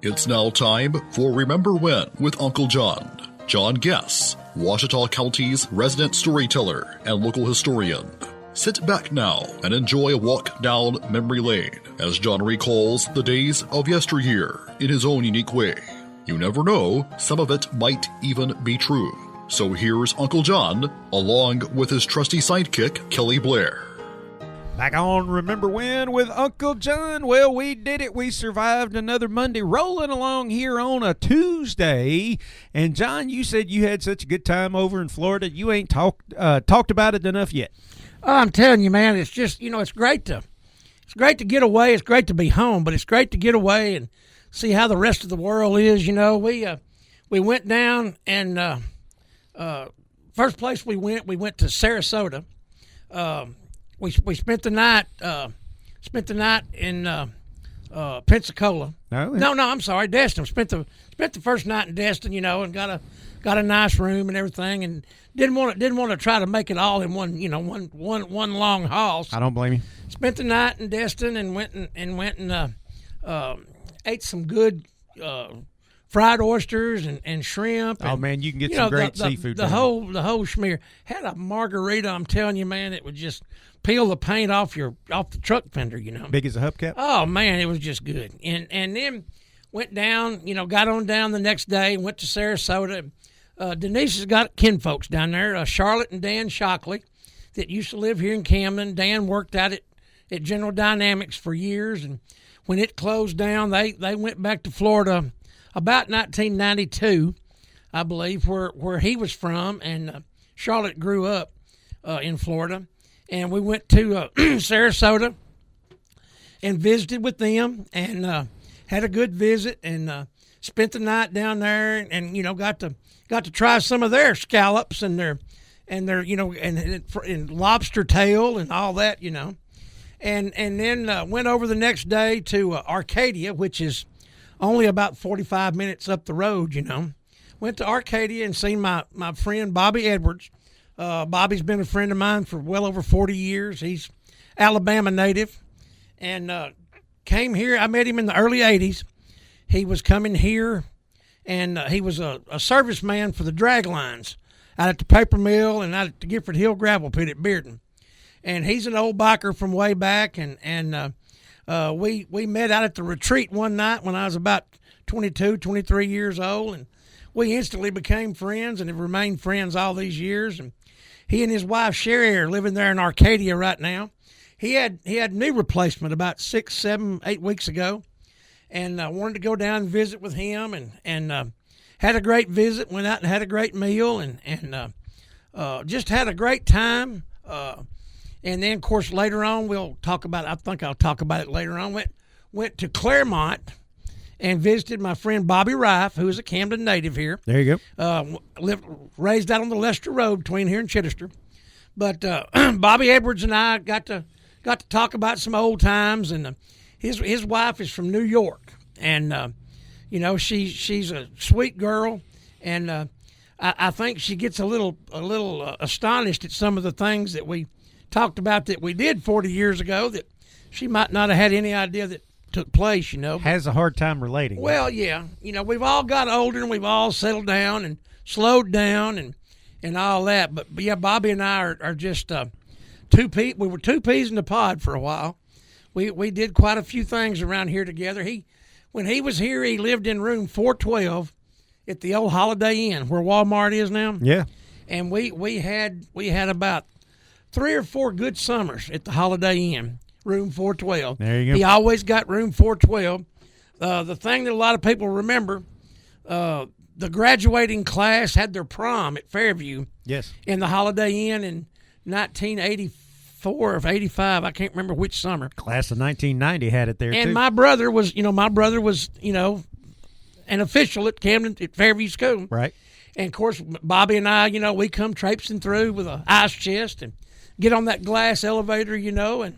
It's now time for Remember When with Uncle John. John Guess, Ouachita County's resident storyteller and local historian. Sit back now and enjoy a walk down memory lane as John recalls the days of yesteryear in his own unique way. You never know, some of it might even be true. So here's Uncle John, along with his trusty sidekick, Kelly Blair. Back on Remember When with Uncle John. Well, we did it. We survived another Monday, rolling along here on a Tuesday. And, John, you said you had such a good time over in Florida. You ain't talked about it enough yet. I'm telling you, man, it's just, it's great to get away. It's great to be home, but it's great to get away and see how the rest of the world is. We went down and first place we went to Sarasota. We spent the night in Pensacola. No, I'm sorry, Destin. Spent the first night in Destin, and got a nice room and everything, and didn't want to try to make it all in one long haul. So I don't blame you. Spent the night in Destin and went and ate some good fried oysters and shrimp. Oh man, you can get some great seafood. The whole schmear. Had a margarita. I'm telling you, man, it would just peel the paint off the truck fender. Big as a hubcap. Oh man, it was just good. And then went down. Got on down the next day. Went to Sarasota. Denise has got kinfolks down there. Charlotte and Dan Shockley, that used to live here in Camden. Dan worked out at General Dynamics for years, and when it closed down, they went back to Florida about 1992, I believe, where he was from, and Charlotte grew up in Florida. And we went to Sarasota and visited with them, and had a good visit, and spent the night down there, and got to try some of their scallops and their and lobster tail and all that, and then went over the next day to Arcadia, which is only about 45 minutes up the road, Went to Arcadia and seen my friend Bobby Edwards. Bobby's been a friend of mine for well over 40 years. He's Alabama native, and came here. I met him in the early 80s. He was coming here, and he was a serviceman for the drag lines out at the paper mill and out at the Gifford Hill gravel pit at Bearden. And he's an old biker from way back, and we met out at the retreat one night when I was about 22, 23 years old, and we instantly became friends and have remained friends all these years. And he and his wife Sherry are living there in Arcadia right now. He had knee replacement about 6, 7, 8 weeks ago, and I wanted to go down and visit with him, and had a great visit. Went out and had a great meal, and just had a great time. And then, of course, later on, we'll talk about it. I think I'll talk about it later on. Went to Claremont and visited my friend Bobby Rife, who is a Camden native here. There you go. Raised out on the Lester Road between here and Chittister. But Bobby Edwards and I got to talk about some old times. And his wife is from New York, and she's a sweet girl, and I think she gets a little astonished at some of the things that we talked about that we did 40 years ago that she might not have had any idea that took place, Has a hard time relating. Well, yeah. We've all got older and we've all settled down and slowed down and all that. But yeah, Bobby and I are just two peas. We were two peas in the pod for a while. We did quite a few things around here together. When he was here, he lived in room 412 at the old Holiday Inn where Walmart is now. Yeah. And we had about 3 or 4 good summers at the Holiday Inn, room 412. There you go. He always got room 412. The thing that a lot of people remember, the graduating class had their prom at Fairview. Yes. In the Holiday Inn in 1984 or 85. I can't remember which summer. Class of 1990 had it there, and too. my brother was an official at Camden at Fairview School. Right. And, of course, Bobby and I, we come traipsing through with an ice chest and get on that glass elevator, and,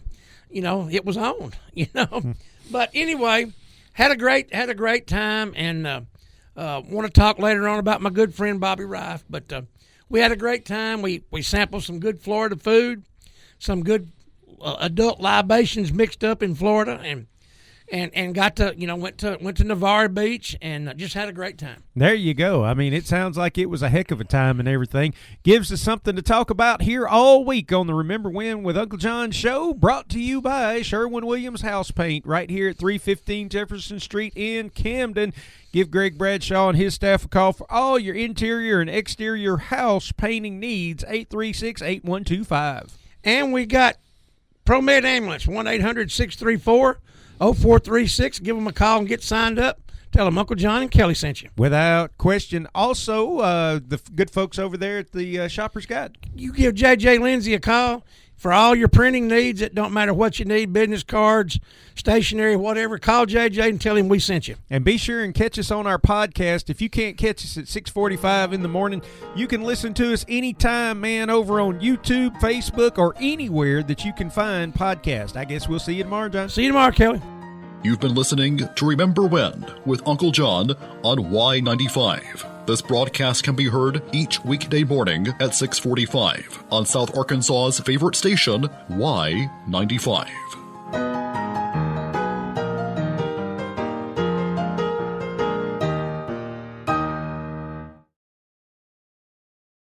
it was on, But anyway, had a great time, and want to talk later on about my good friend Bobby Rife. But we had a great time. We sampled some good Florida food, some good adult libations mixed up in Florida, and and got to went to Navarre Beach and just had a great time. There you go. I mean, it sounds like it was a heck of a time and everything. Gives us something to talk about here all week on the Remember When with Uncle John show, brought to you by Sherwin-Williams House Paint right here at 315 Jefferson Street in Camden. Give Greg Bradshaw and his staff a call for all your interior and exterior house painting needs, 836-8125. And we got ProMed Ambulance, 1-800-634-0436. Give them a call and get signed up. Tell them Uncle John and Kelly sent you. Without question. Also, the good folks over there at the Shopper's Guide. You give J.J. Lindsay a call for all your printing needs. It don't matter what you need, business cards, stationery, whatever. Call J.J. and tell him we sent you. And be sure and catch us on our podcast. If you can't catch us at 6:45 in the morning, you can listen to us anytime, man, over on YouTube, Facebook, or anywhere that you can find podcast. I guess we'll see you tomorrow, John. See you tomorrow, Kelly. You've been listening to Remember When with Uncle John on Y95. This broadcast can be heard each weekday morning at 6:45 on South Arkansas's favorite station, Y95.